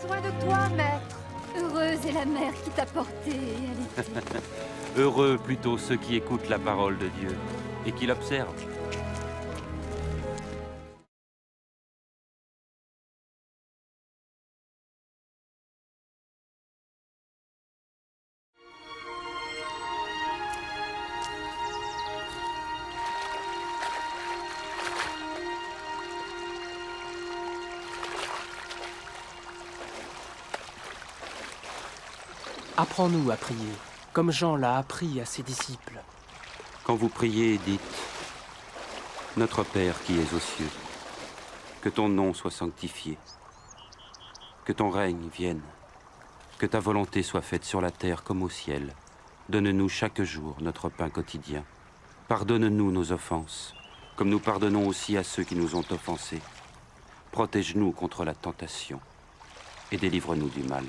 besoin de toi, maître. Heureuse est la mère qui t'a porté et allaitée. Heureux plutôt ceux qui écoutent la parole de Dieu et qui l'observent. Apprends-nous à prier, comme Jean l'a appris à ses disciples. Quand vous priez, dites « Notre Père qui es aux cieux, que ton nom soit sanctifié, que ton règne vienne, que ta volonté soit faite sur la terre comme au ciel. Donne-nous chaque jour notre pain quotidien. Pardonne-nous nos offenses, comme nous pardonnons aussi à ceux qui nous ont offensés. Protège-nous contre la tentation et délivre-nous du mal. »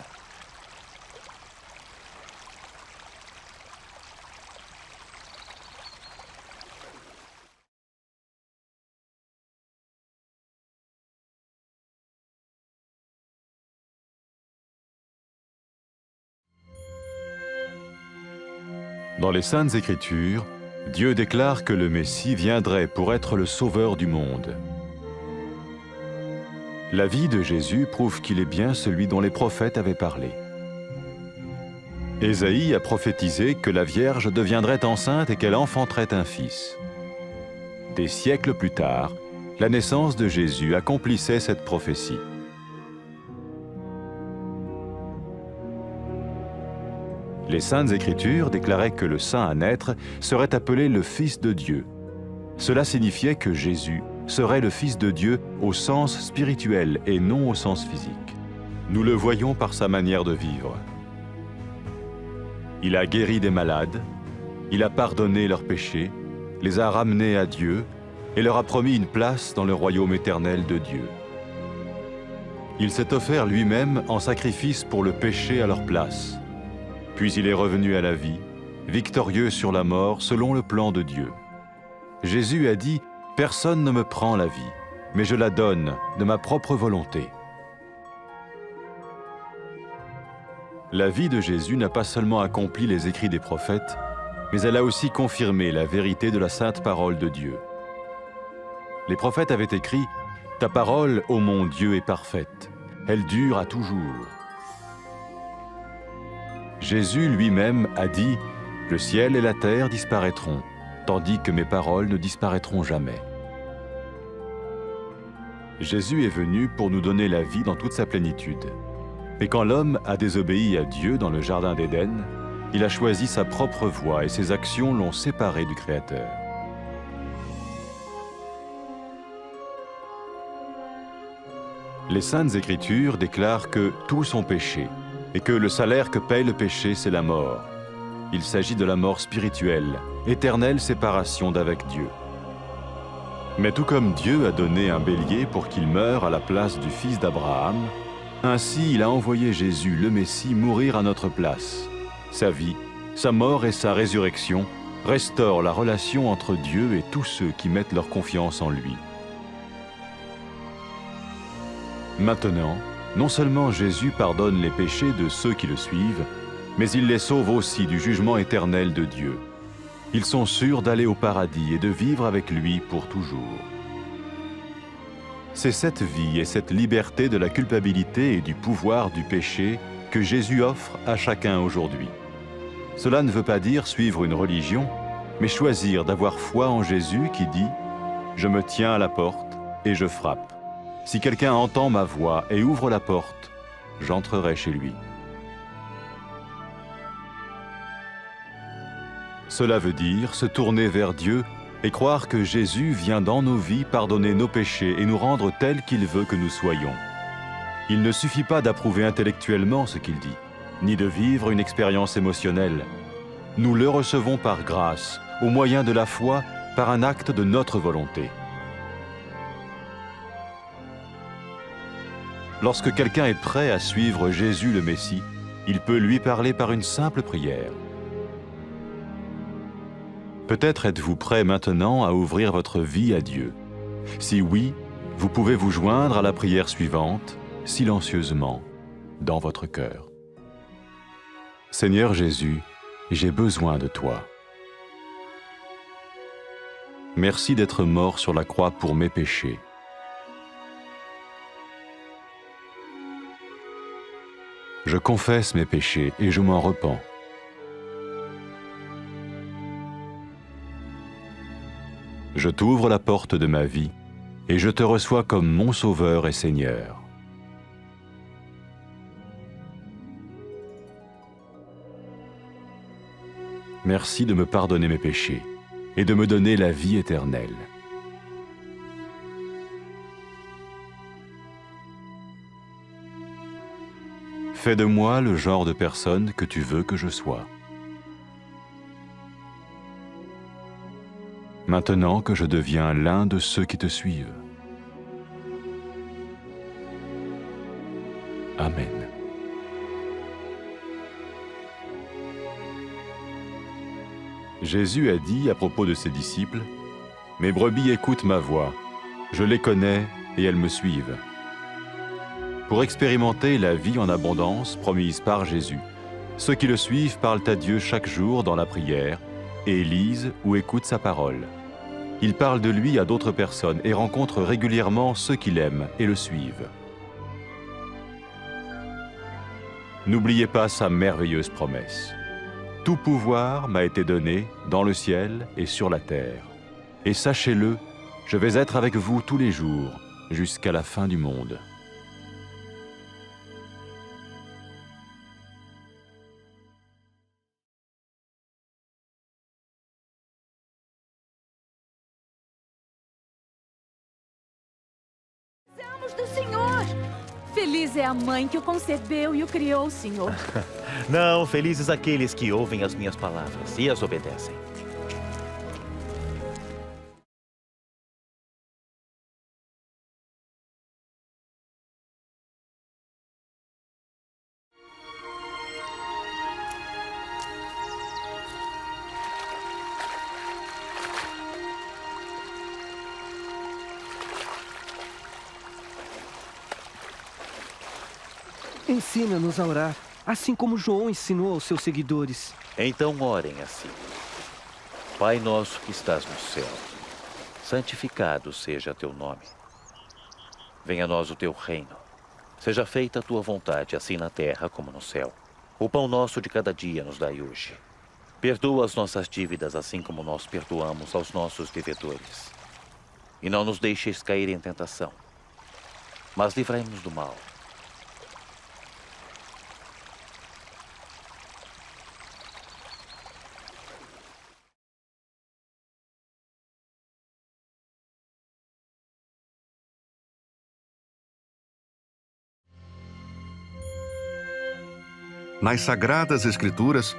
Dans les Saintes Écritures, Dieu déclare que le Messie viendrait pour être le sauveur du monde. La vie de Jésus prouve qu'il est bien celui dont les prophètes avaient parlé. Ésaïe a prophétisé que la Vierge deviendrait enceinte et qu'elle enfanterait un fils. Des siècles plus tard, la naissance de Jésus accomplissait cette prophétie. Les Saintes Écritures déclaraient que le saint à naître serait appelé le Fils de Dieu. Cela signifiait que Jésus serait le Fils de Dieu au sens spirituel et non au sens physique. Nous le voyons par sa manière de vivre. Il a guéri des malades, il a pardonné leurs péchés, les a ramenés à Dieu et leur a promis une place dans le royaume éternel de Dieu. Il s'est offert lui-même en sacrifice pour le péché à leur place. Puis il est revenu à la vie, victorieux sur la mort selon le plan de Dieu. Jésus a dit « Personne ne me prend la vie, mais je la donne de ma propre volonté. » La vie de Jésus n'a pas seulement accompli les écrits des prophètes, mais elle a aussi confirmé la vérité de la sainte parole de Dieu. Les prophètes avaient écrit « Ta parole, ô mon Dieu, est parfaite, elle dure à toujours. » Jésus lui-même a dit « Le ciel et la terre disparaîtront, tandis que mes paroles ne disparaîtront jamais. » Jésus est venu pour nous donner la vie dans toute sa plénitude. Et quand l'homme a désobéi à Dieu dans le jardin d'Éden, il a choisi sa propre voie et ses actions l'ont séparé du Créateur. Les Saintes Écritures déclarent que tous ont péché et que le salaire que paye le péché, c'est la mort. Il s'agit de la mort spirituelle, éternelle séparation d'avec Dieu. Mais tout comme Dieu a donné un bélier pour qu'il meure à la place du fils d'Abraham, ainsi il a envoyé Jésus, le Messie, mourir à notre place. Sa vie, sa mort et sa résurrection restaurent la relation entre Dieu et tous ceux qui mettent leur confiance en lui. Maintenant, non seulement Jésus pardonne les péchés de ceux qui le suivent, mais il les sauve aussi du jugement éternel de Dieu. Ils sont sûrs d'aller au paradis et de vivre avec lui pour toujours. C'est cette vie et cette liberté de la culpabilité et du pouvoir du péché que Jésus offre à chacun aujourd'hui. Cela ne veut pas dire suivre une religion, mais choisir d'avoir foi en Jésus qui dit « Je me tiens à la porte et je frappe. Si quelqu'un entend ma voix et ouvre la porte, j'entrerai chez lui. » Cela veut dire se tourner vers Dieu et croire que Jésus vient dans nos vies pardonner nos péchés et nous rendre tels qu'il veut que nous soyons. Il ne suffit pas d'approuver intellectuellement ce qu'il dit, ni de vivre une expérience émotionnelle. Nous le recevons par grâce, au moyen de la foi, par un acte de notre volonté. Lorsque quelqu'un est prêt à suivre Jésus le Messie, il peut lui parler par une simple prière. Peut-être êtes-vous prêt maintenant à ouvrir votre vie à Dieu. Si oui, vous pouvez vous joindre à la prière suivante, silencieusement. dans votre cœur. Seigneur Jésus, j'ai besoin de toi. Merci d'être mort sur la croix pour mes péchés. Je confesse mes péchés et je m'en repens. Je t'ouvre la porte de ma vie et je te reçois comme mon Sauveur et Seigneur. Merci de me pardonner mes péchés et de me donner la vie éternelle. Fais de moi le genre de personne que tu veux que je sois. Maintenant que je deviens l'un de ceux qui te suivent. Amen. Jésus a dit à propos de ses disciples, « Mes brebis écoutent ma voix, je les connais et elles me suivent. » Pour expérimenter la vie en abondance promise par Jésus, ceux qui le suivent parlent à Dieu chaque jour dans la prière et lisent ou écoutent sa parole. Ils parlent de lui à d'autres personnes et rencontrent régulièrement ceux qui l'aiment et le suivent. N'oubliez pas sa merveilleuse promesse. Tout pouvoir m'a été donné dans le ciel et sur la terre. Et sachez-le, je vais être avec vous tous les jours, jusqu'à la fin du monde. Do Senhor! Feliz é a mãe que o concebeu e o criou, Senhor. Não, felizes aqueles que ouvem as minhas palavras e as obedecem. Ensina-nos a orar, assim como João ensinou aos seus seguidores. Então orem assim. Pai nosso que estás no céu, santificado seja teu nome. Venha a nós o teu reino. Seja feita a tua vontade, assim na terra como no céu. O pão nosso de cada dia nos dai hoje. Perdoa as nossas dívidas, assim como nós perdoamos aos nossos devedores. E não nos deixeis cair em tentação, mas livrai-nos do mal. Nas Sagradas Escrituras,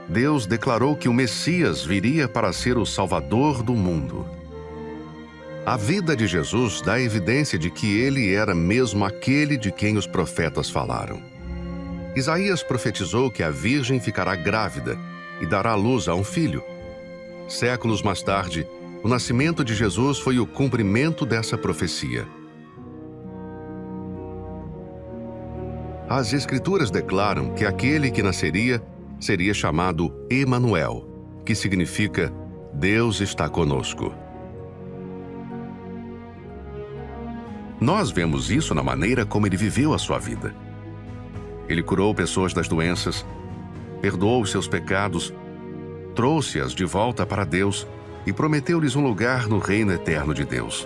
Deus declarou que o Messias viria para ser o Salvador do mundo. A vida de Jesus dá evidência de que ele era mesmo aquele de quem os profetas falaram. Isaías profetizou que a Virgem ficará grávida e dará luz a um filho. Séculos mais tarde, o nascimento de Jesus foi o cumprimento dessa profecia. As Escrituras declaram que aquele que nasceria seria chamado Emanuel, que significa Deus está conosco. Nós vemos isso na maneira como ele viveu a sua vida. Ele curou pessoas das doenças, perdoou os seus pecados, trouxe-as de volta para Deus e prometeu-lhes um lugar no reino eterno de Deus.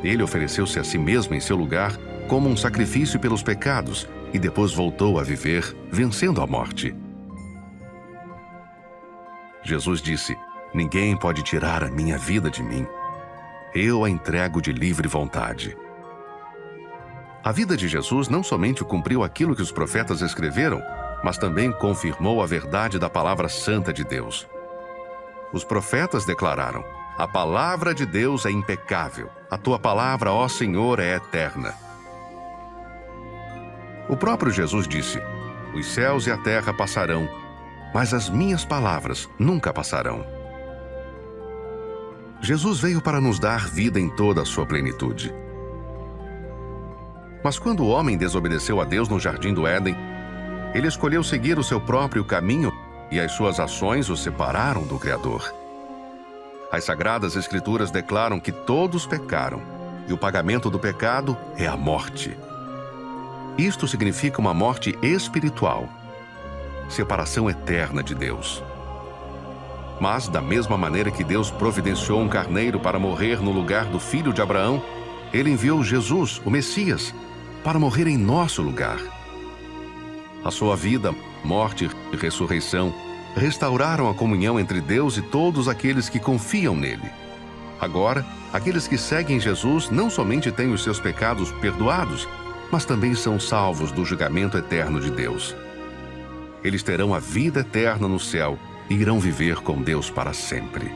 Ele ofereceu-se a si mesmo em seu lugar como um sacrifício pelos pecados e depois voltou a viver, vencendo a morte. Jesus disse: "Ninguém pode tirar a minha vida de mim. Eu a entrego de livre vontade." A vida de Jesus não somente cumpriu aquilo que os profetas escreveram, mas também confirmou a verdade da palavra santa de Deus. Os profetas declararam: "A palavra de Deus é impecável. A tua palavra, ó Senhor, é eterna." O próprio Jesus disse: "Os céus e a terra passarão, mas as minhas palavras nunca passarão." Jesus veio para nos dar vida em toda a sua plenitude. Mas quando o homem desobedeceu a Deus no jardim do Éden, ele escolheu seguir o seu próprio caminho e as suas ações o separaram do Criador. As Sagradas Escrituras declaram que todos pecaram e o pagamento do pecado é a morte. Isto significa uma morte espiritual, separação eterna de Deus. Mas, da mesma maneira que Deus providenciou um carneiro para morrer no lugar do filho de Abraão, ele enviou Jesus, o Messias, para morrer em nosso lugar. A sua vida, morte e ressurreição restauraram a comunhão entre Deus e todos aqueles que confiam nele. Agora, aqueles que seguem Jesus não somente têm os seus pecados perdoados, mas também são salvos do julgamento eterno de Deus. Eles terão a vida eterna no céu e irão viver com Deus para sempre.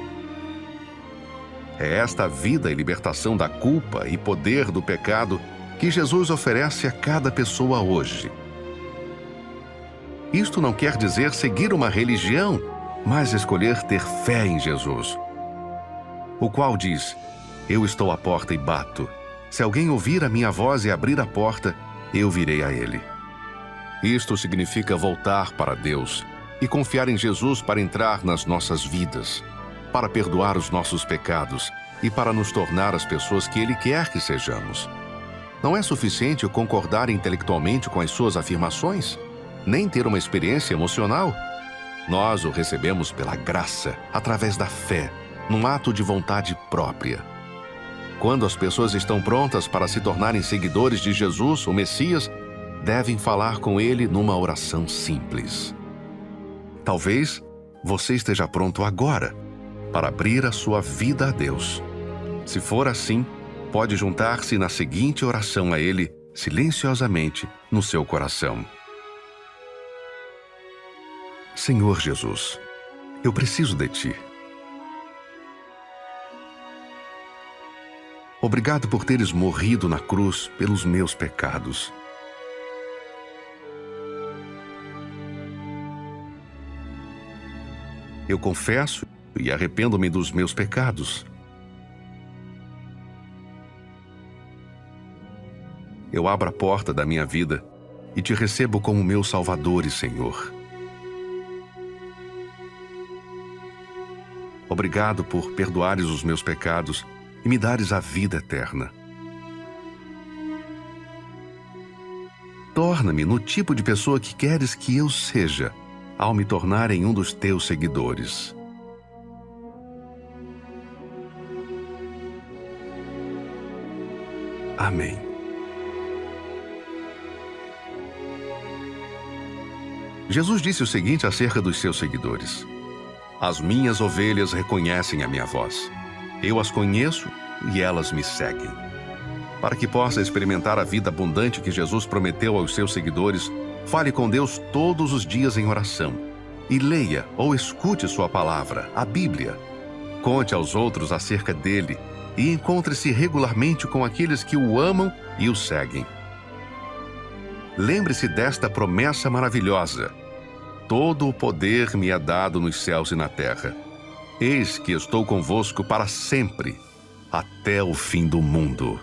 É esta vida e libertação da culpa e poder do pecado que Jesus oferece a cada pessoa hoje. Isto não quer dizer seguir uma religião, mas escolher ter fé em Jesus, o qual diz: eu estou à porta e bato. Se alguém ouvir a minha voz e abrir a porta, eu virei a ele. Isto significa voltar para Deus e confiar em Jesus para entrar nas nossas vidas, para perdoar os nossos pecados e para nos tornar as pessoas que Ele quer que sejamos. Não é suficiente eu concordar intelectualmente com as suas afirmações, nem ter uma experiência emocional. Nós o recebemos pela graça, através da fé, num ato de vontade própria. Quando as pessoas estão prontas para se tornarem seguidores de Jesus, o Messias, devem falar com Ele numa oração simples. Talvez você esteja pronto agora para abrir a sua vida a Deus. Se for assim, pode juntar-se na seguinte oração a Ele, silenciosamente, no seu coração. Senhor Jesus, eu preciso de Ti. Obrigado por teres morrido na cruz pelos meus pecados. Eu confesso e arrependo-me dos meus pecados. Eu abro a porta da minha vida e Te recebo como meu Salvador e Senhor. Obrigado por perdoares os meus pecados e me dares a vida eterna. Torna-me no tipo de pessoa que queres que eu seja, ao me tornar em um dos Teus seguidores. Amém. Jesus disse o seguinte acerca dos seus seguidores: as minhas ovelhas reconhecem a minha voz. Eu as conheço e elas me seguem. Para que possa experimentar a vida abundante que Jesus prometeu aos seus seguidores, fale com Deus todos os dias em oração. E leia ou escute sua palavra, a Bíblia. Conte aos outros acerca dele e encontre-se regularmente com aqueles que o amam e o seguem. Lembre-se desta promessa maravilhosa: todo o poder me é dado nos céus e na terra. Eis que estou convosco para sempre, até o fim do mundo.